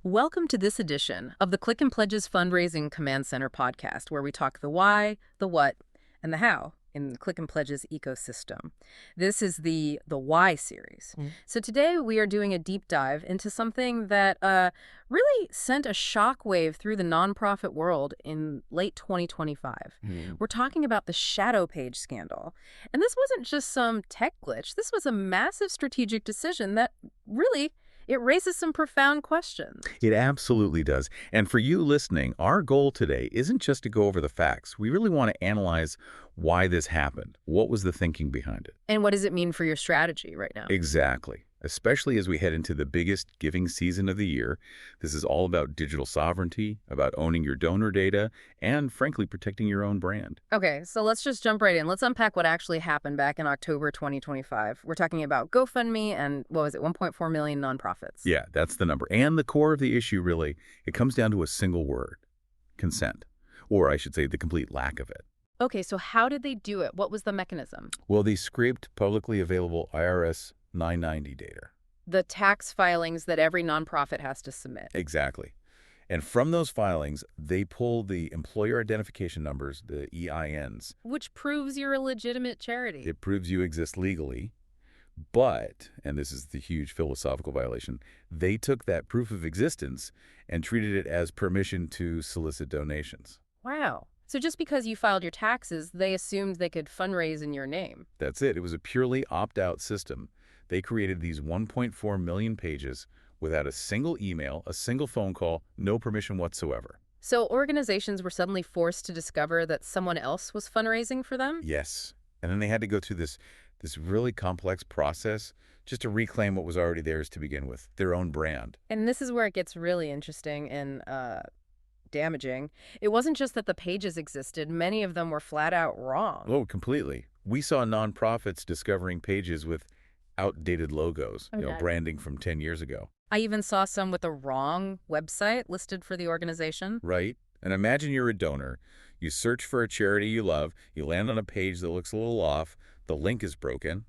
Welcome to this edition of the Click and Pledges Fundraising Command Center podcast, where we talk the why, the what, and the how in the Click and Pledges ecosystem. This is the why series. So today we are doing a deep dive into something that really sent a shockwave through the nonprofit world in late 2025. We're talking about the shadow page scandal. And this wasn't just some tech glitch. This was a massive strategic decision that really it raises some profound questions. It absolutely does. And for you listening, our goal today isn't just to go over the facts. We really want to analyze why this happened. What was the thinking behind it? And what does it mean for your strategy right now? Exactly. Especially as we head into the biggest giving season of the year. This is all about digital sovereignty, about owning your donor data, and frankly, protecting your own brand. Okay, so let's just jump right in. Let's unpack what actually happened back in October 2025. We're talking about GoFundMe and, what was it, 1.4 million nonprofits. Yeah, that's the number. And the core of the issue, really, it comes down to a single word: consent. Or I should say the complete lack of it. Okay, so how did they do it? What was the mechanism? Well, they scraped publicly available IRS 990 data. The tax filings that every nonprofit has to submit. Exactly. And from those filings, they pulled the employer identification numbers, the EINs. Which proves you're a legitimate charity. It proves you exist legally. But, and this is the huge philosophical violation, they took that proof of existence and treated it as permission to solicit donations. Wow. So just because you filed your taxes, they assumed they could fundraise in your name. That's it. It was a purely opt-out system. They created these 1.4 million pages without a single email, a single phone call, no permission whatsoever. So organizations were suddenly forced to discover that someone else was fundraising for them? Yes. And then they had to go through this really complex process just to reclaim what was already theirs to begin with, their own brand. And this is where it gets really interesting and damaging. It wasn't just that the pages existed. Many of them were flat out wrong. Oh, completely. We saw nonprofits discovering pages with outdated logos, branding from 10 years ago. I even saw some with the wrong website listed for the organization. Right. And imagine you're a donor. You search for a charity you love. You land on a page that looks a little off. The link is broken.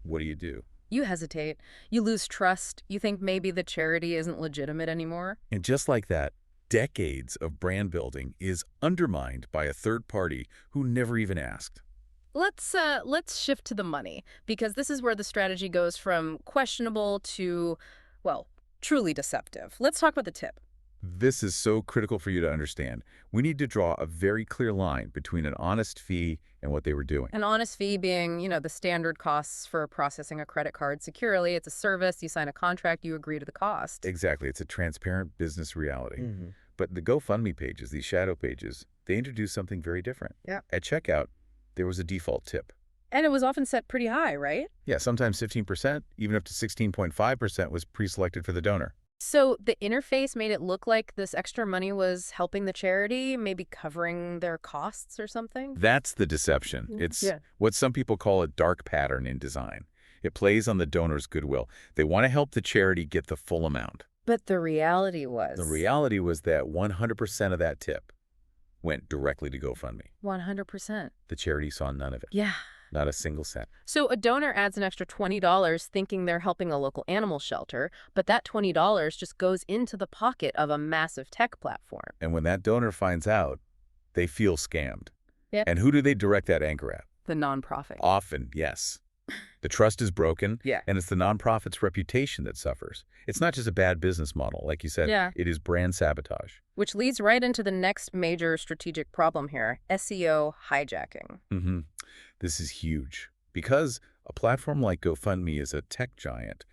What do? You hesitate. You lose trust. You think maybe the charity isn't legitimate anymore. And just like that, decades of brand building is undermined by a third party who never even asked. Let's shift to the money, because this is where the strategy goes from questionable to, well, truly deceptive. Let's talk about the tip. This is so critical for you to understand. We need to draw a very clear line between an honest fee and what they were doing. An honest fee being, the standard costs for processing a credit card securely. It's a service. You sign a contract. You agree to the cost. Exactly. It's a transparent business reality. But the GoFundMe pages, these shadow pages, they introduced something very different. Yeah. At checkout, there was a default tip. And it was often set pretty high, right? Yeah, sometimes 15%, even up to 16.5% was pre-selected for the donor. So the interface made it look like this extra money was helping the charity, maybe covering their costs or something? That's the deception. It's what some people call a dark pattern in design. It plays on the donor's goodwill. They want to help the charity get the full amount. But the reality was? The reality was that 100% of that tip went directly to GoFundMe. 100%. The charity saw none of it. Yeah. Not a single cent. So a donor adds an extra $20 thinking they're helping a local animal shelter, but that $20 just goes into the pocket of a massive tech platform. And when that donor finds out, they feel scammed. Yep. And who do they direct that anger at? The nonprofit. Often, yes. The trust is broken, Yeah. and it's the nonprofit's reputation that suffers. It's not just a bad business model, like you said. Yeah. It is brand sabotage. Which leads right into the next major strategic problem here, SEO hijacking. This is huge. Because a platform like GoFundMe is a tech giant,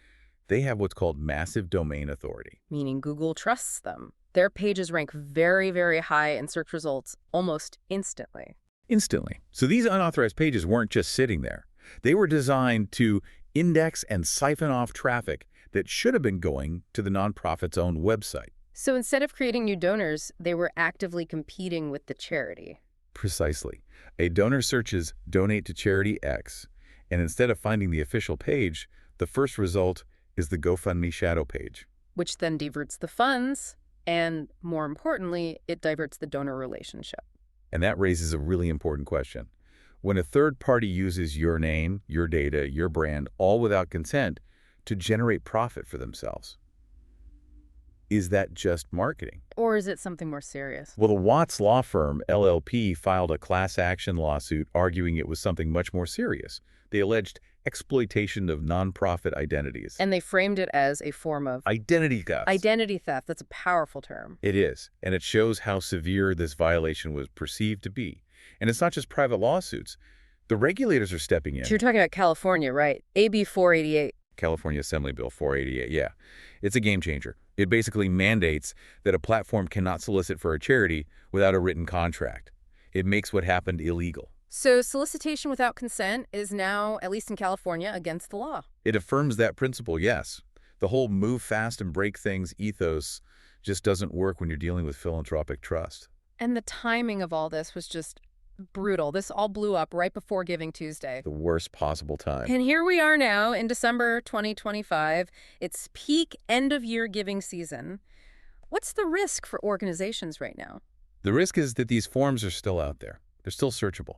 they have what's called massive domain authority. Meaning Google trusts them. Their pages rank very, very high in search results almost instantly. Instantly. So these unauthorized pages weren't just sitting there. They were designed to index and siphon off traffic that should have been going to the nonprofit's own website. So instead of creating new donors, they were actively competing with the charity. Precisely. A donor searches donate to charity X, and instead of finding the official page, the first result is the GoFundMe shadow page. Which then diverts the funds, and more importantly, it diverts the donor relationship. And that raises a really important question. When a third party uses your name, your data, your brand, all without consent, to generate profit for themselves, Is that just marketing? Or is it something more serious? Well, the Watts law firm, LLP, filed a class action lawsuit arguing it was something much more serious. They alleged exploitation of nonprofit identities. And they framed it as a form of Identity theft. identity theft. That's a powerful term. It is, and it shows how severe this violation was perceived to be. And it's not just private lawsuits. The regulators are stepping in. So you're talking about California, right? AB 488. California Assembly Bill 488, yeah. It's a game changer. It basically mandates that a platform cannot solicit for a charity without a written contract. It makes what happened illegal. So solicitation without consent is now, at least in California, against the law. It affirms that principle, yes. The whole move fast and break things ethos just doesn't work when you're dealing with philanthropic trust. And the timing of all this was just brutal. This all blew up right before Giving Tuesday. The worst possible time. And here we are now in December 2025. It's peak end-of-year giving season. What's the risk for organizations right now? The risk is that these forms are still out there. They're still searchable.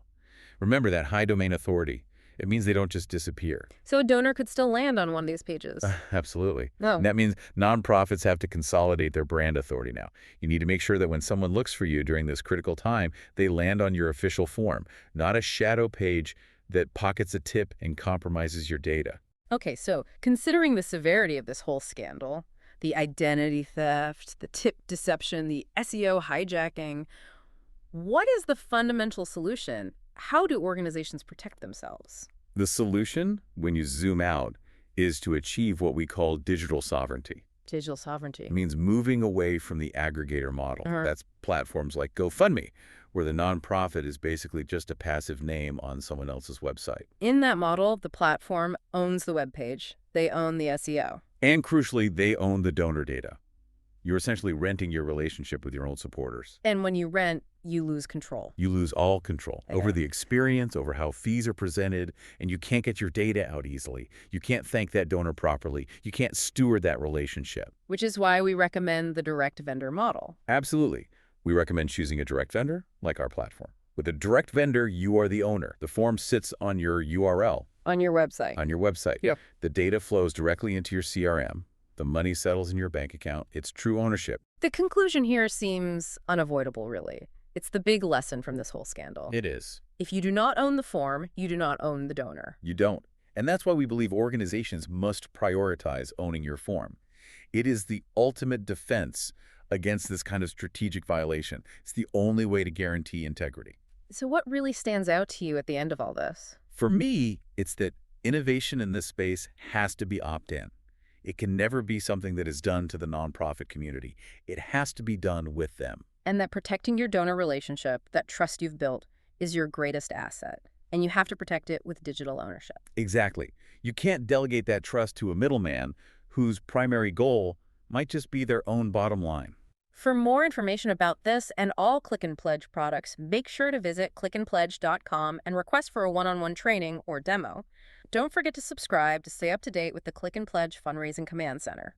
Remember that high domain authority. It means they don't just disappear. So a donor could still land on one of these pages. Absolutely. No. And that means nonprofits have to consolidate their brand authority now. You need to make sure that when someone looks for you during this critical time, they land on your official form, not a shadow page that pockets a tip and compromises your data. Okay, so considering the severity of this whole scandal, the identity theft, the tip deception, the SEO hijacking, what is the fundamental solution? How do organizations protect themselves? The solution, when you zoom out, is to achieve what we call digital sovereignty. Digital sovereignty. It means moving away from the aggregator model. That's platforms like GoFundMe, where the nonprofit is basically just a passive name on someone else's website. In that model, the platform owns the web page. They own the SEO. And crucially, they own the donor data. You're essentially renting your relationship with your own supporters. And when you rent, you lose control. You lose all control over the experience, over how fees are presented, and you can't get your data out easily. You can't thank that donor properly. You can't steward that relationship. Which is why we recommend the direct vendor model. Absolutely. We recommend choosing a direct vendor, like our platform. With a direct vendor, you are the owner. The form sits on your URL. On your website. On your website. Yep. The data flows directly into your CRM. The money settles in your bank account. It's true ownership. The conclusion here seems unavoidable, really. It's the big lesson from this whole scandal. It is. If you do not own the form, you do not own the donor. You don't. And that's why we believe organizations must prioritize owning your form. It is the ultimate defense against this kind of strategic violation. It's the only way to guarantee integrity. So what really stands out to you at the end of all this? For me, it's that innovation in this space has to be opt-in. It can never be something that is done to the nonprofit community. It has to be done with them. And that protecting your donor relationship, that trust you've built, is your greatest asset. And you have to protect it with digital ownership. Exactly. You can't delegate that trust to a middleman whose primary goal might just be their own bottom line. For more information about this and all Click and Pledge products, make sure to visit clickandpledge.com and request for a one-on-one training or demo. Don't forget to subscribe to stay up to date with the Click and Pledge Fundraising Command Center.